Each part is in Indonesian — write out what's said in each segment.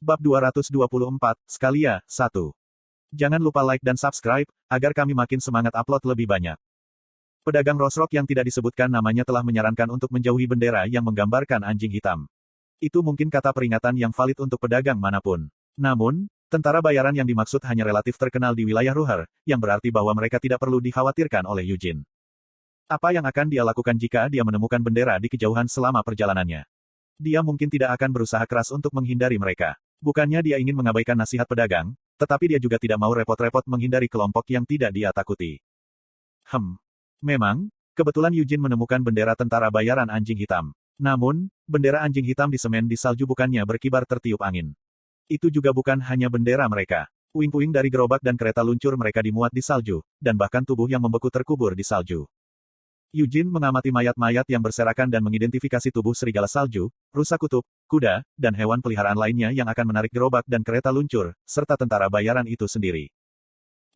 Bab 224, Scalia, 1. Jangan lupa like dan subscribe, agar kami makin semangat upload lebih banyak. Pedagang Rosrock yang tidak disebutkan namanya telah menyarankan untuk menjauhi bendera yang menggambarkan anjing hitam. Itu mungkin kata peringatan yang valid untuk pedagang manapun. Namun, tentara bayaran yang dimaksud hanya relatif terkenal di wilayah Ruhr, yang berarti bahwa mereka tidak perlu dikhawatirkan oleh Eugene. Apa yang akan dia lakukan jika dia menemukan bendera di kejauhan selama perjalanannya? Dia mungkin tidak akan berusaha keras untuk menghindari mereka. Bukannya dia ingin mengabaikan nasihat pedagang, tetapi dia juga tidak mau repot-repot menghindari kelompok yang tidak dia takuti. Memang, kebetulan Eugene menemukan bendera tentara bayaran anjing hitam. Namun, bendera anjing hitam di semen di salju bukannya berkibar tertiup angin. Itu juga bukan hanya bendera mereka. Puing-puing dari gerobak dan kereta luncur mereka dimuat di salju, dan bahkan tubuh yang membeku terkubur di salju. Eugene mengamati mayat-mayat yang berserakan dan mengidentifikasi tubuh serigala salju, rusa kutub, kuda, dan hewan peliharaan lainnya yang akan menarik gerobak dan kereta luncur, serta tentara bayaran itu sendiri.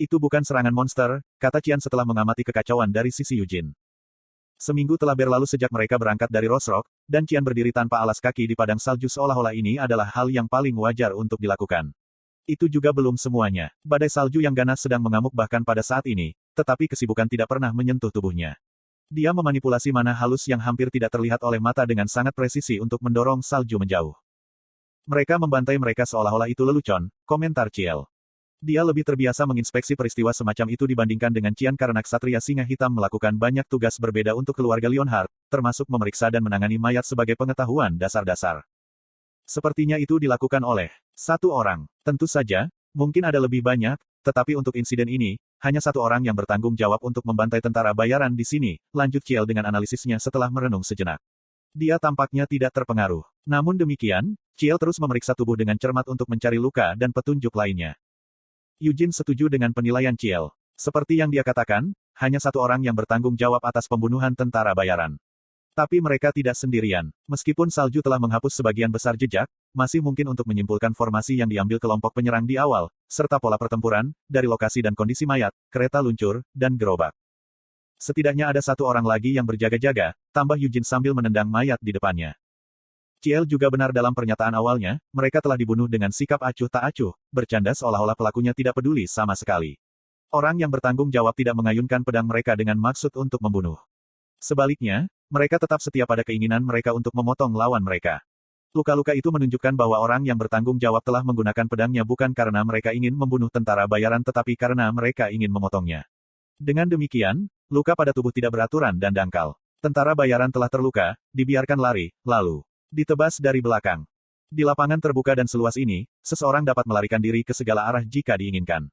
Itu bukan serangan monster, kata Qian setelah mengamati kekacauan dari sisi Eugene. Seminggu telah berlalu sejak mereka berangkat dari Rosrock, dan Qian berdiri tanpa alas kaki di padang salju seolah-olah ini adalah hal yang paling wajar untuk dilakukan. Itu juga belum semuanya. Badai salju yang ganas sedang mengamuk bahkan pada saat ini, tetapi kesibukan tidak pernah menyentuh tubuhnya. Dia memanipulasi mana halus yang hampir tidak terlihat oleh mata dengan sangat presisi untuk mendorong salju menjauh. Mereka membantai mereka seolah-olah itu lelucon, komentar Ciel. Dia lebih terbiasa menginspeksi peristiwa semacam itu dibandingkan dengan Qian karena ksatria singa hitam melakukan banyak tugas berbeda untuk keluarga Leonhard, termasuk memeriksa dan menangani mayat sebagai pengetahuan dasar-dasar. Sepertinya itu dilakukan oleh satu orang. Tentu saja, mungkin ada lebih banyak, tetapi untuk insiden ini, hanya satu orang yang bertanggung jawab untuk membantai tentara bayaran di sini, lanjut Ciel dengan analisisnya setelah merenung sejenak. Dia tampaknya tidak terpengaruh. Namun demikian, Ciel terus memeriksa tubuh dengan cermat untuk mencari luka dan petunjuk lainnya. Eugene setuju dengan penilaian Ciel. Seperti yang dia katakan, hanya satu orang yang bertanggung jawab atas pembunuhan tentara bayaran. Tapi mereka tidak sendirian. Meskipun salju telah menghapus sebagian besar jejak, masih mungkin untuk menyimpulkan formasi yang diambil kelompok penyerang di awal, serta pola pertempuran, dari lokasi dan kondisi mayat, kereta luncur, dan gerobak. Setidaknya ada satu orang lagi yang berjaga-jaga, tambah Eugene sambil menendang mayat di depannya. Ciel juga benar dalam pernyataan awalnya, mereka telah dibunuh dengan sikap acuh tak acuh, bercanda seolah-olah pelakunya tidak peduli sama sekali. Orang yang bertanggung jawab tidak mengayunkan pedang mereka dengan maksud untuk membunuh. Sebaliknya, mereka tetap setia pada keinginan mereka untuk memotong lawan mereka. Luka-luka itu menunjukkan bahwa orang yang bertanggung jawab telah menggunakan pedangnya bukan karena mereka ingin membunuh tentara bayaran tetapi karena mereka ingin memotongnya. Dengan demikian, luka pada tubuh tidak beraturan dan dangkal. Tentara bayaran telah terluka, dibiarkan lari, lalu ditebas dari belakang. Di lapangan terbuka dan seluas ini, seseorang dapat melarikan diri ke segala arah jika diinginkan.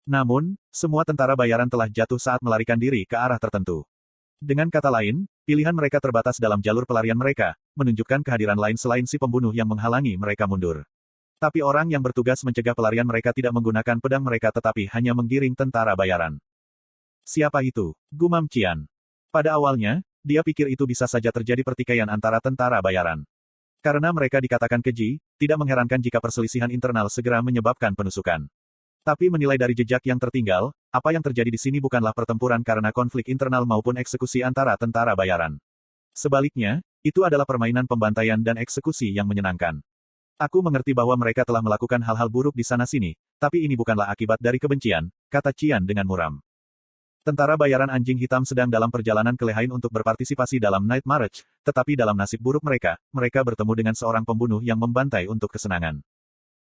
Namun, semua tentara bayaran telah jatuh saat melarikan diri ke arah tertentu. Dengan kata lain, pilihan mereka terbatas dalam jalur pelarian mereka, menunjukkan kehadiran lain selain si pembunuh yang menghalangi mereka mundur. Tapi orang yang bertugas mencegah pelarian mereka tidak menggunakan pedang mereka tetapi hanya menggiring tentara bayaran. Siapa itu? Gumam Qian. Pada awalnya, dia pikir itu bisa saja terjadi pertikaian antara tentara bayaran. Karena mereka dikatakan keji, tidak mengherankan jika perselisihan internal segera menyebabkan penusukan. Tapi menilai dari jejak yang tertinggal, apa yang terjadi di sini bukanlah pertempuran karena konflik internal maupun eksekusi antara tentara bayaran. Sebaliknya, itu adalah permainan pembantaian dan eksekusi yang menyenangkan. Aku mengerti bahwa mereka telah melakukan hal-hal buruk di sana-sini, tapi ini bukanlah akibat dari kebencian, kata Qian dengan muram. Tentara bayaran anjing hitam sedang dalam perjalanan ke Lehain untuk berpartisipasi dalam Night March, tetapi dalam nasib buruk mereka, mereka bertemu dengan seorang pembunuh yang membantai untuk kesenangan.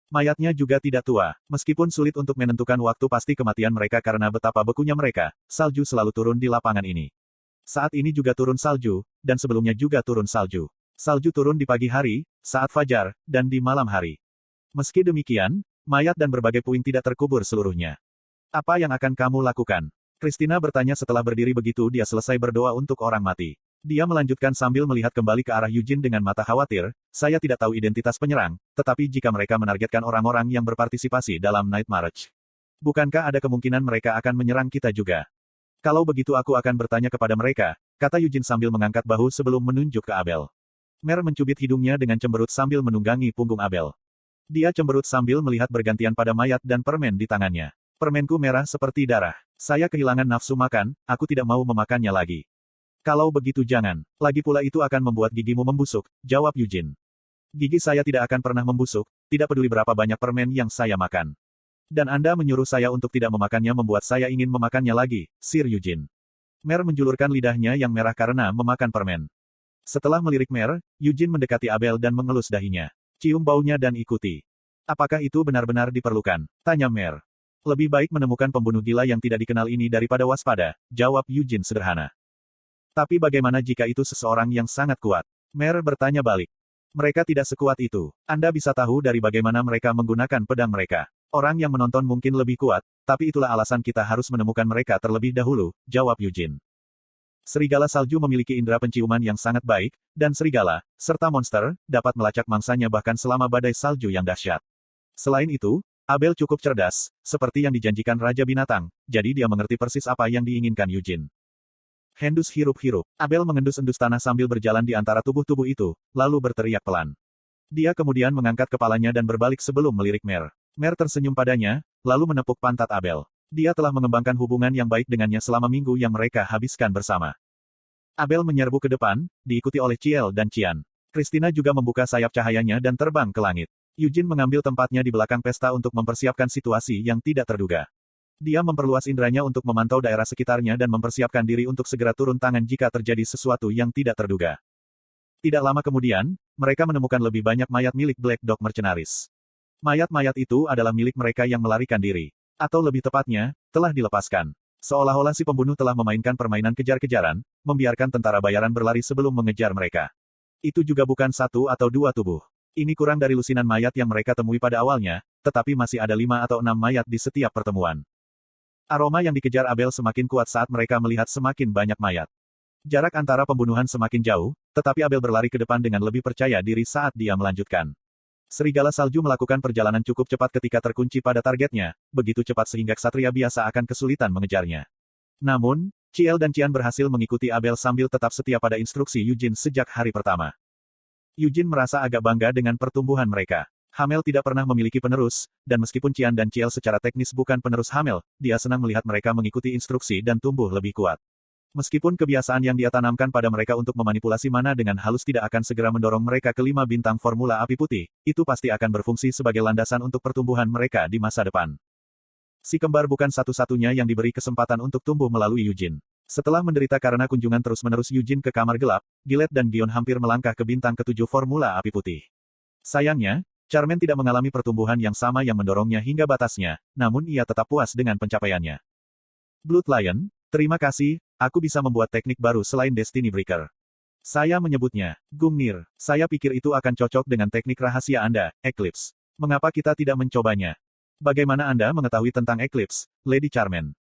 Mayatnya juga tidak tua. Meskipun sulit untuk menentukan waktu pasti kematian mereka karena betapa bekunya mereka, salju selalu turun di lapangan ini. Saat ini juga turun salju, dan sebelumnya juga turun salju. Salju turun di pagi hari, saat fajar, dan di malam hari. Meski demikian, mayat dan berbagai puing tidak terkubur seluruhnya. Apa yang akan kamu lakukan? Christina bertanya setelah berdiri begitu dia selesai berdoa untuk orang mati. Dia melanjutkan sambil melihat kembali ke arah Eugene dengan mata khawatir, saya tidak tahu identitas penyerang, tetapi jika mereka menargetkan orang-orang yang berpartisipasi dalam Night March. Bukankah ada kemungkinan mereka akan menyerang kita juga? Kalau begitu aku akan bertanya kepada mereka, kata Eugene sambil mengangkat bahu sebelum menunjuk ke Abel. Mer mencubit hidungnya dengan cemberut sambil menunggangi punggung Abel. Dia cemberut sambil melihat bergantian pada mayat dan permen di tangannya. Permenku merah seperti darah. Saya kehilangan nafsu makan, aku tidak mau memakannya lagi. Kalau begitu jangan. Lagi pula itu akan membuat gigimu membusuk, jawab Eugene. Gigi saya tidak akan pernah membusuk, tidak peduli berapa banyak permen yang saya makan. Dan Anda menyuruh saya untuk tidak memakannya membuat saya ingin memakannya lagi, Sir Eugene. Mer menjulurkan lidahnya yang merah karena memakan permen. Setelah melirik Mer, Eugene mendekati Abel dan mengelus dahinya. Cium baunya dan ikuti. Apakah itu benar-benar diperlukan? Tanya Mer. Lebih baik menemukan pembunuh gila yang tidak dikenal ini daripada waspada, jawab Eugene sederhana. Tapi bagaimana jika itu seseorang yang sangat kuat? Mer bertanya balik. Mereka tidak sekuat itu. Anda bisa tahu dari bagaimana mereka menggunakan pedang mereka. Orang yang menonton mungkin lebih kuat, tapi itulah alasan kita harus menemukan mereka terlebih dahulu, jawab Eugene. Serigala salju memiliki indera penciuman yang sangat baik, dan serigala, serta monster, dapat melacak mangsanya bahkan selama badai salju yang dahsyat. Selain itu, Abel cukup cerdas, seperti yang dijanjikan Raja Binatang, jadi dia mengerti persis apa yang diinginkan Eugene. Hendus hirup-hirup. Abel mengendus-endus tanah sambil berjalan di antara tubuh-tubuh itu, lalu berteriak pelan. Dia kemudian mengangkat kepalanya dan berbalik sebelum melirik Mer. Mer tersenyum padanya, lalu menepuk pantat Abel. Dia telah mengembangkan hubungan yang baik dengannya selama minggu yang mereka habiskan bersama. Abel menyerbu ke depan, diikuti oleh Ciel dan Cian. Christina juga membuka sayap cahayanya dan terbang ke langit. Eugene mengambil tempatnya di belakang pesta untuk mempersiapkan situasi yang tidak terduga. Dia memperluas inderanya untuk memantau daerah sekitarnya dan mempersiapkan diri untuk segera turun tangan jika terjadi sesuatu yang tidak terduga. Tidak lama kemudian, mereka menemukan lebih banyak mayat milik Black Dog Mercenaries. Mayat-mayat itu adalah milik mereka yang melarikan diri. Atau lebih tepatnya, telah dilepaskan. Seolah-olah si pembunuh telah memainkan permainan kejar-kejaran, membiarkan tentara bayaran berlari sebelum mengejar mereka. Itu juga bukan satu atau dua tubuh. Ini kurang dari lusinan mayat yang mereka temui pada awalnya, tetapi masih ada 5 atau 6 mayat di setiap pertemuan. Aroma yang dikejar Abel semakin kuat saat mereka melihat semakin banyak mayat. Jarak antara pembunuhan semakin jauh, tetapi Abel berlari ke depan dengan lebih percaya diri saat dia melanjutkan. Serigala salju melakukan perjalanan cukup cepat ketika terkunci pada targetnya, begitu cepat sehingga ksatria biasa akan kesulitan mengejarnya. Namun, Ciel dan Cian berhasil mengikuti Abel sambil tetap setia pada instruksi Eugene sejak hari pertama. Eugene merasa agak bangga dengan pertumbuhan mereka. Hamel tidak pernah memiliki penerus, dan meskipun Cian dan Ciel secara teknis bukan penerus Hamel, dia senang melihat mereka mengikuti instruksi dan tumbuh lebih kuat. Meskipun kebiasaan yang dia tanamkan pada mereka untuk memanipulasi mana dengan halus tidak akan segera mendorong mereka ke 5 bintang Formula Api Putih, itu pasti akan berfungsi sebagai landasan untuk pertumbuhan mereka di masa depan. Si kembar bukan satu-satunya yang diberi kesempatan untuk tumbuh melalui Eugene. Setelah menderita karena kunjungan terus-menerus Eugene ke kamar gelap, Gillette dan Gion hampir melangkah ke bintang ke-7 Formula Api Putih. Sayangnya, Charmaine tidak mengalami pertumbuhan yang sama yang mendorongnya hingga batasnya, namun ia tetap puas dengan pencapaiannya. Blood Lion, terima kasih, aku bisa membuat teknik baru selain Destiny Breaker. Saya menyebutnya, Gungnir. Saya pikir itu akan cocok dengan teknik rahasia Anda, Eclipse. Mengapa kita tidak mencobanya? Bagaimana Anda mengetahui tentang Eclipse, Lady Charmaine?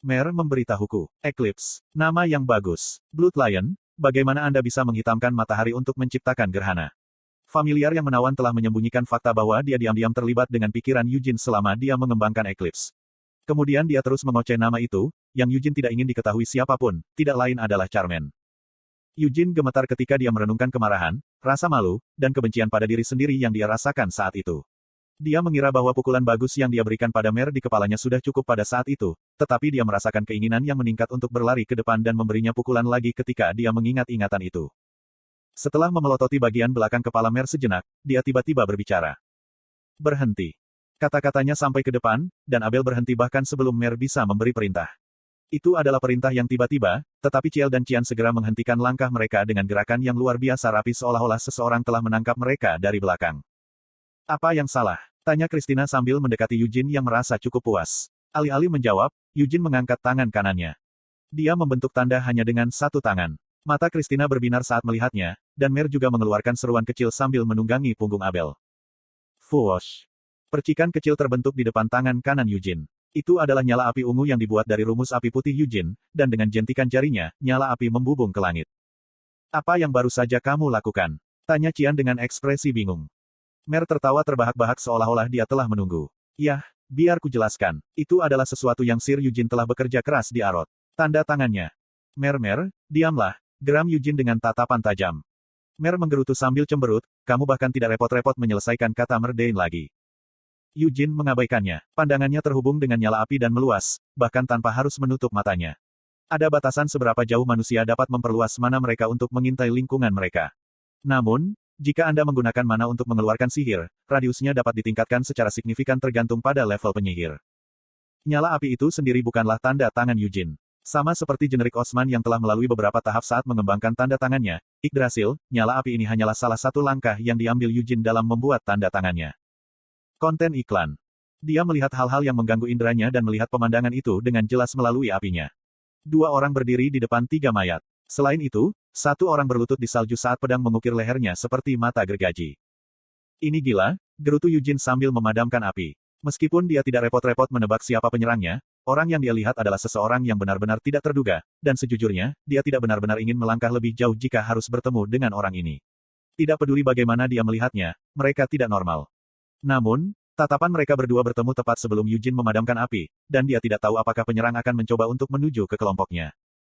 Mer memberitahuku. Eclipse. Nama yang bagus. Blood Lion, bagaimana Anda bisa menghitamkan matahari untuk menciptakan gerhana? Familiar yang menawan telah menyembunyikan fakta bahwa dia diam-diam terlibat dengan pikiran Eugene selama dia mengembangkan Eclipse. Kemudian dia terus mengoceh nama itu, yang Eugene tidak ingin diketahui siapapun, tidak lain adalah Charmaine. Eugene gemetar ketika dia merenungkan kemarahan, rasa malu, dan kebencian pada diri sendiri yang dia rasakan saat itu. Dia mengira bahwa pukulan bagus yang dia berikan pada Mer di kepalanya sudah cukup pada saat itu, tetapi dia merasakan keinginan yang meningkat untuk berlari ke depan dan memberinya pukulan lagi ketika dia mengingat ingatan itu. Setelah memelototi bagian belakang kepala Mer sejenak, dia tiba-tiba berbicara. Berhenti. Kata-katanya sampai ke depan, dan Abel berhenti bahkan sebelum Mer bisa memberi perintah. Itu adalah perintah yang tiba-tiba, tetapi Ciel dan Cian segera menghentikan langkah mereka dengan gerakan yang luar biasa rapi seolah-olah seseorang telah menangkap mereka dari belakang. Apa yang salah? Tanya Christina sambil mendekati Eugene yang merasa cukup puas. Alih-alih menjawab, Eugene mengangkat tangan kanannya. Dia membentuk tanda hanya dengan satu tangan. Mata Christina berbinar saat melihatnya, dan Mer juga mengeluarkan seruan kecil sambil menunggangi punggung Abel. Fuosh. Percikan kecil terbentuk di depan tangan kanan Eugene. Itu adalah nyala api ungu yang dibuat dari rumus api putih Eugene, dan dengan jentikan jarinya, nyala api membubung ke langit. Apa yang baru saja kamu lakukan? Tanya Cian dengan ekspresi bingung. Mer tertawa terbahak-bahak seolah-olah dia telah menunggu. Yah, biar ku jelaskan. Itu adalah sesuatu yang Sir Eugene telah bekerja keras di Arot. Tanda tangannya. Mer, diamlah, geram Eugene dengan tatapan tajam. Mer menggerutu sambil cemberut, kamu bahkan tidak repot-repot menyelesaikan kata Merdain lagi. Eugene mengabaikannya. Pandangannya terhubung dengan nyala api dan meluas, bahkan tanpa harus menutup matanya. Ada batasan seberapa jauh manusia dapat memperluas mana mereka untuk mengintai lingkungan mereka. Namun, Jika Anda menggunakan mana untuk mengeluarkan sihir, radiusnya dapat ditingkatkan secara signifikan tergantung pada level penyihir. Nyala api itu sendiri bukanlah tanda tangan Yujin. Sama seperti generik Osman yang telah melalui beberapa tahap saat mengembangkan tanda tangannya, Yggdrasil, nyala api ini hanyalah salah satu langkah yang diambil Yujin dalam membuat tanda tangannya. Konten iklan. Dia melihat hal-hal yang mengganggu inderanya dan melihat pemandangan itu dengan jelas melalui apinya. 2 orang berdiri di depan 3 mayat. Selain itu, 1 orang berlutut di salju saat pedang mengukir lehernya seperti mata gergaji. Ini gila, gerutu Yujin sambil memadamkan api. Meskipun dia tidak repot-repot menebak siapa penyerangnya, orang yang dia lihat adalah seseorang yang benar-benar tidak terduga, dan sejujurnya, dia tidak benar-benar ingin melangkah lebih jauh jika harus bertemu dengan orang ini. Tidak peduli bagaimana dia melihatnya, mereka tidak normal. Namun, tatapan mereka berdua bertemu tepat sebelum Yujin memadamkan api, dan dia tidak tahu apakah penyerang akan mencoba untuk menuju ke kelompoknya.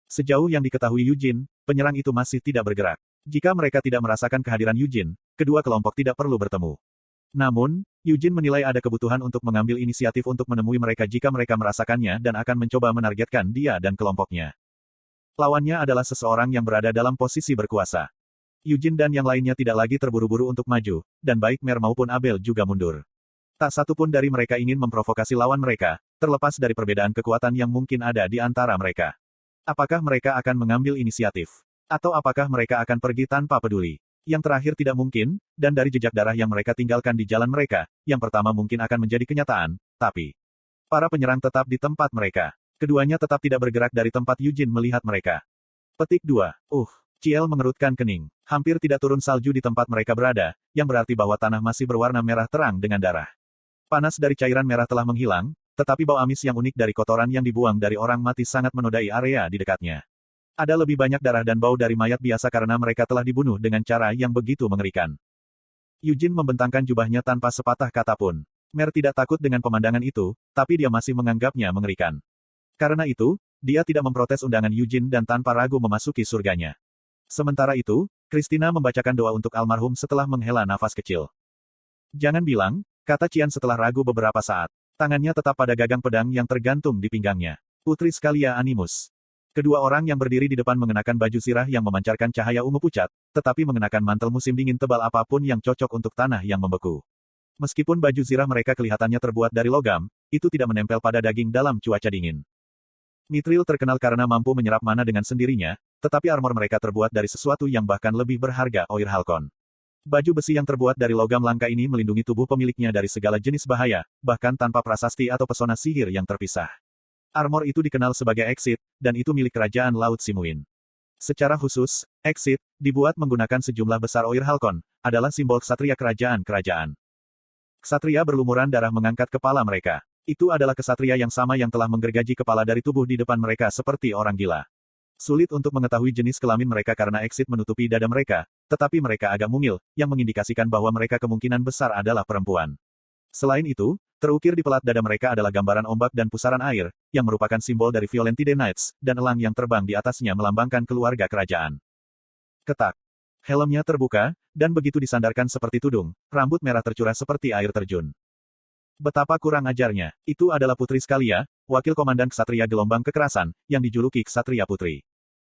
Sejauh yang diketahui Yujin, penyerang itu masih tidak bergerak. Jika mereka tidak merasakan kehadiran Yujin, kedua kelompok tidak perlu bertemu. Namun, Yujin menilai ada kebutuhan untuk mengambil inisiatif untuk menemui mereka jika mereka merasakannya dan akan mencoba menargetkan dia dan kelompoknya. Lawannya adalah seseorang yang berada dalam posisi berkuasa. Yujin dan yang lainnya tidak lagi terburu-buru untuk maju, dan baik Mer maupun Abel juga mundur. Tak satu pun dari mereka ingin memprovokasi lawan mereka, terlepas dari perbedaan kekuatan yang mungkin ada di antara mereka. Apakah mereka akan mengambil inisiatif? Atau apakah mereka akan pergi tanpa peduli? Yang terakhir tidak mungkin, dan dari jejak darah yang mereka tinggalkan di jalan mereka, yang pertama mungkin akan menjadi kenyataan, tapi para penyerang tetap di tempat mereka. Keduanya tetap tidak bergerak dari tempat Yujin melihat mereka. Petik 2. Ciel mengerutkan kening. Hampir tidak turun salju di tempat mereka berada, yang berarti bahwa tanah masih berwarna merah terang dengan darah. Panas dari cairan merah telah menghilang, tetapi bau amis yang unik dari kotoran yang dibuang dari orang mati sangat menodai area di dekatnya. Ada lebih banyak darah dan bau dari mayat biasa karena mereka telah dibunuh dengan cara yang begitu mengerikan. Yujin membentangkan jubahnya tanpa sepatah kata pun. Mer tidak takut dengan pemandangan itu, tapi dia masih menganggapnya mengerikan. Karena itu, dia tidak memprotes undangan Yujin dan tanpa ragu memasuki surganya. Sementara itu, Christina membacakan doa untuk almarhum setelah menghela nafas kecil. Jangan bilang, kata Qian setelah ragu beberapa saat. Tangannya tetap pada gagang pedang yang tergantung di pinggangnya. Putri Scalia Animus. Kedua orang yang berdiri di depan mengenakan baju zirah yang memancarkan cahaya ungu pucat, tetapi mengenakan mantel musim dingin tebal apapun yang cocok untuk tanah yang membeku. Meskipun baju zirah mereka kelihatannya terbuat dari logam, itu tidak menempel pada daging dalam cuaca dingin. Mithril terkenal karena mampu menyerap mana dengan sendirinya, tetapi armor mereka terbuat dari sesuatu yang bahkan lebih berharga, Oir Halcon. Baju besi yang terbuat dari logam langka ini melindungi tubuh pemiliknya dari segala jenis bahaya, bahkan tanpa prasasti atau pesona sihir yang terpisah. Armor itu dikenal sebagai Exit, dan itu milik kerajaan Laut Simuin. Secara khusus, Exit, dibuat menggunakan sejumlah besar Oir Halcon, adalah simbol ksatria kerajaan-kerajaan. Ksatria berlumuran darah mengangkat kepala mereka. Itu adalah kesatria yang sama yang telah menggergaji kepala dari tubuh di depan mereka seperti orang gila. Sulit untuk mengetahui jenis kelamin mereka karena Exit menutupi dada mereka, tetapi mereka agak mungil, yang mengindikasikan bahwa mereka kemungkinan besar adalah perempuan. Selain itu, terukir di pelat dada mereka adalah gambaran ombak dan pusaran air, yang merupakan simbol dari Violentide Knights, dan elang yang terbang di atasnya melambangkan keluarga kerajaan. Ketak. Helmnya terbuka, dan begitu disandarkan seperti tudung, rambut merah tercurah seperti air terjun. Betapa kurang ajarnya, itu adalah Putri Scalia, wakil komandan Ksatria Gelombang Kekerasan, yang dijuluki Ksatria Putri.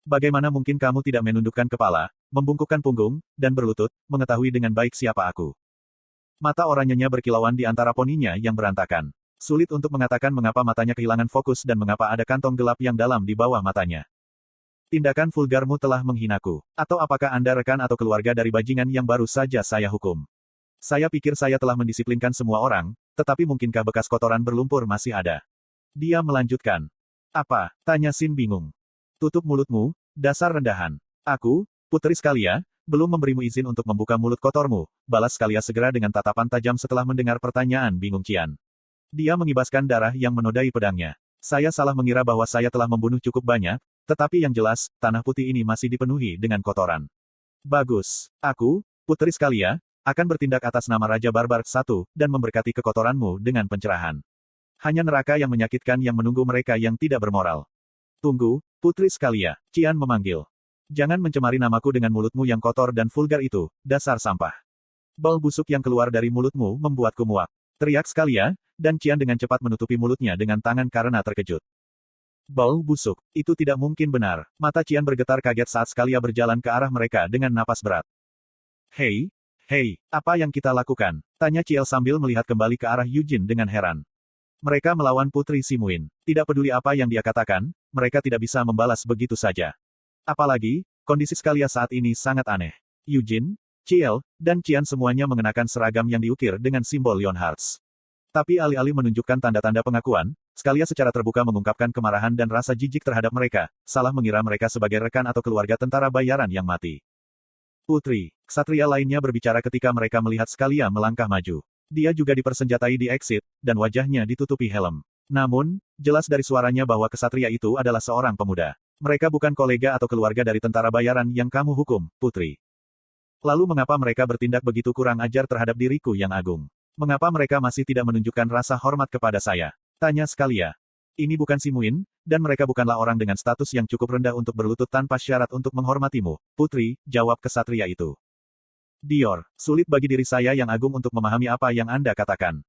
Bagaimana mungkin kamu tidak menundukkan kepala, membungkukkan punggung, dan berlutut, mengetahui dengan baik siapa aku? Mata oranyenya berkilauan di antara poninya yang berantakan. Sulit untuk mengatakan mengapa matanya kehilangan fokus dan mengapa ada kantong gelap yang dalam di bawah matanya. Tindakan vulgarmu telah menghinaku. Atau apakah Anda rekan atau keluarga dari bajingan yang baru saja saya hukum? Saya pikir saya telah mendisiplinkan semua orang, tetapi mungkinkah bekas kotoran berlumpur masih ada? Dia melanjutkan. Apa? Tanya Sin bingung. Tutup mulutmu, dasar rendahan. Aku, Putri Scalia, belum memberimu izin untuk membuka mulut kotormu, balas Scalia segera dengan tatapan tajam setelah mendengar pertanyaan bingung Qian. Dia mengibaskan darah yang menodai pedangnya. Saya salah mengira bahwa saya telah membunuh cukup banyak, tetapi yang jelas, tanah putih ini masih dipenuhi dengan kotoran. Bagus. Aku, Putri Scalia, akan bertindak atas nama Raja Barbar I, dan memberkati kekotoranmu dengan pencerahan. Hanya neraka yang menyakitkan yang menunggu mereka yang tidak bermoral. Tunggu, Putri Scalia, Qian memanggil. Jangan mencemari namaku dengan mulutmu yang kotor dan vulgar itu, dasar sampah. Bau busuk yang keluar dari mulutmu membuatku muak. Teriak Scalia, dan Qian dengan cepat menutupi mulutnya dengan tangan karena terkejut. Bau busuk, itu tidak mungkin benar. Mata Qian bergetar kaget saat Scalia berjalan ke arah mereka dengan napas berat. Hei, Hei, apa yang kita lakukan? Tanya Ciel sambil melihat kembali ke arah Yujin dengan heran. Mereka melawan Putri Simuin. Tidak peduli apa yang dia katakan, mereka tidak bisa membalas begitu saja. Apalagi, kondisi Scalia saat ini sangat aneh. Yujin, Ciel, dan Qian semuanya mengenakan seragam yang diukir dengan simbol Lionhearts. Tapi alih-alih menunjukkan tanda-tanda pengakuan, Scalia secara terbuka mengungkapkan kemarahan dan rasa jijik terhadap mereka, salah mengira mereka sebagai rekan atau keluarga tentara bayaran yang mati. Putri, ksatria lainnya berbicara ketika mereka melihat Scalia melangkah maju. Dia juga dipersenjatai di exit, dan wajahnya ditutupi helm. Namun, jelas dari suaranya bahwa ksatria itu adalah seorang pemuda. Mereka bukan kolega atau keluarga dari tentara bayaran yang kamu hukum, Putri. Lalu mengapa mereka bertindak begitu kurang ajar terhadap diriku yang agung? Mengapa mereka masih tidak menunjukkan rasa hormat kepada saya? Tanya Scalia. Ini bukan Simuin, dan mereka bukanlah orang dengan status yang cukup rendah untuk berlutut tanpa syarat untuk menghormatimu, Putri, jawab ksatria itu. Dior, sulit bagi diri saya yang agung untuk memahami apa yang Anda katakan.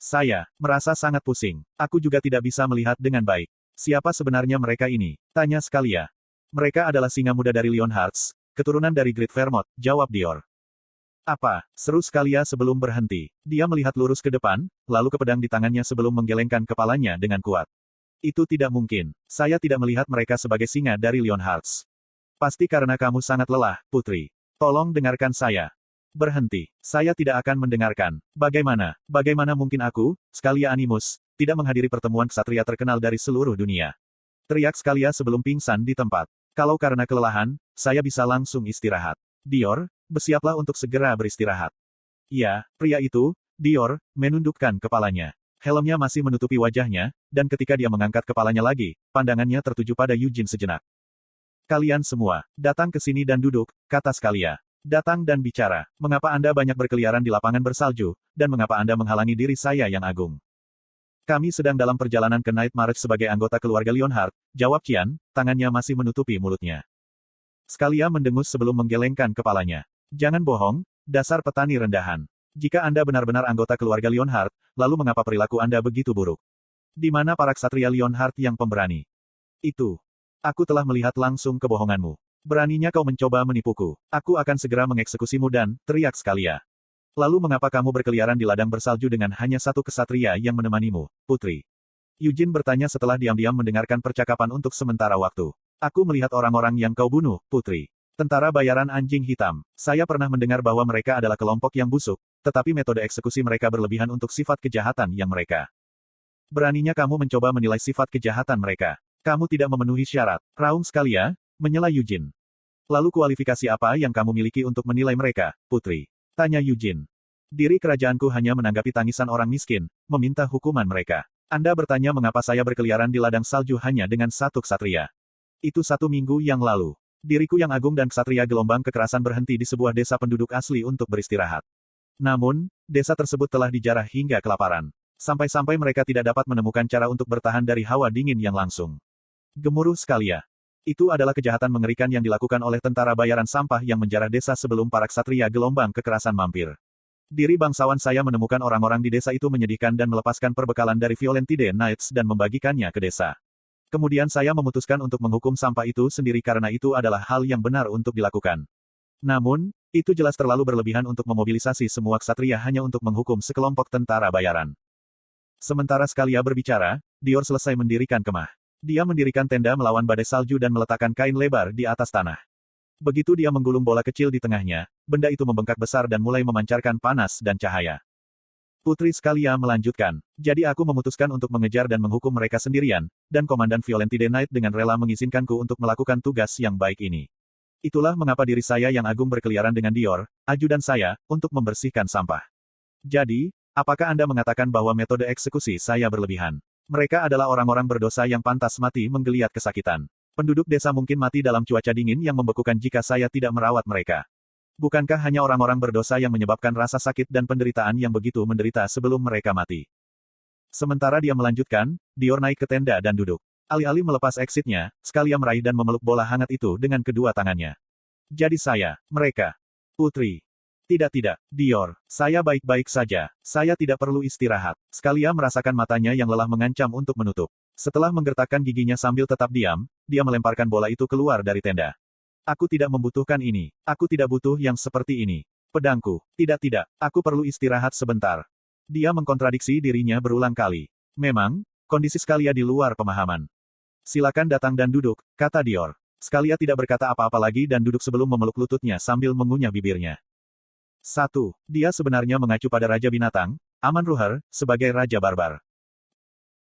Saya merasa sangat pusing. Aku juga tidak bisa melihat dengan baik. Siapa sebenarnya mereka ini? Tanya Scalia. Mereka adalah singa muda dari Lionhearts, keturunan dari Great Vermont, jawab Dior. Apa? Seru Scalia sebelum berhenti. Dia melihat lurus ke depan, lalu ke pedang di tangannya sebelum menggelengkan kepalanya dengan kuat. Itu tidak mungkin. Saya tidak melihat mereka sebagai singa dari Lionhearts. Pasti karena kamu sangat lelah, Putri. Tolong dengarkan saya. Berhenti. Saya tidak akan mendengarkan. Bagaimana mungkin aku, Scalia Animus, tidak menghadiri pertemuan ksatria terkenal dari seluruh dunia. Teriak Scalia sebelum pingsan di tempat. Kalau karena kelelahan, saya bisa langsung istirahat. Dior, bersiaplah untuk segera beristirahat. Ya, pria itu, Dior, menundukkan kepalanya. Helmnya masih menutupi wajahnya, dan ketika dia mengangkat kepalanya lagi, pandangannya tertuju pada Yujin sejenak. Kalian semua, datang ke sini dan duduk, kata Scalia. Datang dan bicara. Mengapa Anda banyak berkeliaran di lapangan bersalju, dan mengapa Anda menghalangi diri saya yang agung? Kami sedang dalam perjalanan ke Night March sebagai anggota keluarga Lionheart, jawab Qian, tangannya masih menutupi mulutnya. Scalia mendengus sebelum menggelengkan kepalanya. Jangan bohong, dasar petani rendahan. Jika Anda benar-benar anggota keluarga Lionheart, lalu mengapa perilaku Anda begitu buruk? Di mana para ksatria Lionheart yang pemberani? Itu. Aku telah melihat langsung kebohonganmu. Beraninya kau mencoba menipuku. Aku akan segera mengeksekusimu dan, teriak Scalia. Lalu mengapa kamu berkeliaran di ladang bersalju dengan hanya satu ksatria yang menemanimu, Putri? Eugene bertanya setelah diam-diam mendengarkan percakapan untuk sementara waktu. Aku melihat orang-orang yang kau bunuh, Putri. Tentara bayaran anjing hitam. Saya pernah mendengar bahwa mereka adalah kelompok yang busuk, tetapi metode eksekusi mereka berlebihan untuk sifat kejahatan yang mereka. Beraninya kamu mencoba menilai sifat kejahatan mereka. Kamu tidak memenuhi syarat. Raung Scalia, menyela Eugene. Lalu kualifikasi apa yang kamu miliki untuk menilai mereka, Putri? Tanya Eugene. Diri kerajaanku hanya menanggapi tangisan orang miskin, meminta hukuman mereka. Anda bertanya mengapa saya berkeliaran di ladang salju hanya dengan satu ksatria. Itu 1 minggu yang lalu. Diriku yang agung dan ksatria gelombang kekerasan berhenti di sebuah desa penduduk asli untuk beristirahat. Namun, desa tersebut telah dijarah hingga kelaparan. Sampai-sampai mereka tidak dapat menemukan cara untuk bertahan dari hawa dingin yang langsung. Gemuruh Scalia. Itu adalah kejahatan mengerikan yang dilakukan oleh tentara bayaran sampah yang menjarah desa sebelum para ksatria gelombang kekerasan mampir. Diri bangsawan saya menemukan orang-orang di desa itu menyedihkan dan melepaskan perbekalan dari Violentide Knights dan membagikannya ke desa. Kemudian saya memutuskan untuk menghukum sampah itu sendiri karena itu adalah hal yang benar untuk dilakukan. Namun, itu jelas terlalu berlebihan untuk memobilisasi semua ksatria hanya untuk menghukum sekelompok tentara bayaran. Sementara Scalia berbicara, Dior selesai mendirikan kemah. Dia mendirikan tenda melawan badai salju dan meletakkan kain lebar di atas tanah. Begitu dia menggulung bola kecil di tengahnya, benda itu membengkak besar dan mulai memancarkan panas dan cahaya. Putri Scalia melanjutkan, jadi aku memutuskan untuk mengejar dan menghukum mereka sendirian, dan Komandan Violentide Knight dengan rela mengizinkanku untuk melakukan tugas yang baik ini. Itulah mengapa diri saya yang agung berkeliaran dengan Dior, ajudan saya, untuk membersihkan sampah. Jadi, apakah Anda mengatakan bahwa metode eksekusi saya berlebihan? Mereka adalah orang-orang berdosa yang pantas mati menggeliat kesakitan. Penduduk desa mungkin mati dalam cuaca dingin yang membekukan jika saya tidak merawat mereka. Bukankah hanya orang-orang berdosa yang menyebabkan rasa sakit dan penderitaan yang begitu menderita sebelum mereka mati? Sementara dia melanjutkan, Dior naik ke tenda dan duduk. Alih-alih melepas exitnya, Scalia meraih dan memeluk bola hangat itu dengan kedua tangannya. Jadi mereka. Putri. Tidak, Dior. Saya baik-baik saja. Saya tidak perlu istirahat. Scalia merasakan matanya yang lelah mengancam untuk menutup. Setelah menggertakkan giginya sambil tetap diam, dia melemparkan bola itu keluar dari tenda. Aku tidak membutuhkan ini. Aku tidak butuh yang seperti ini. Pedangku. Tidak, aku perlu istirahat sebentar. Dia mengkontradiksi dirinya berulang kali. Memang, kondisi Scalia di luar pemahaman. Silakan datang dan duduk, kata Dior. Scalia tidak berkata apa-apa lagi dan duduk sebelum memeluk lututnya sambil mengunyah bibirnya. 1. Dia sebenarnya mengacu pada Raja Binatang, Aman Ruher, sebagai Raja Barbar.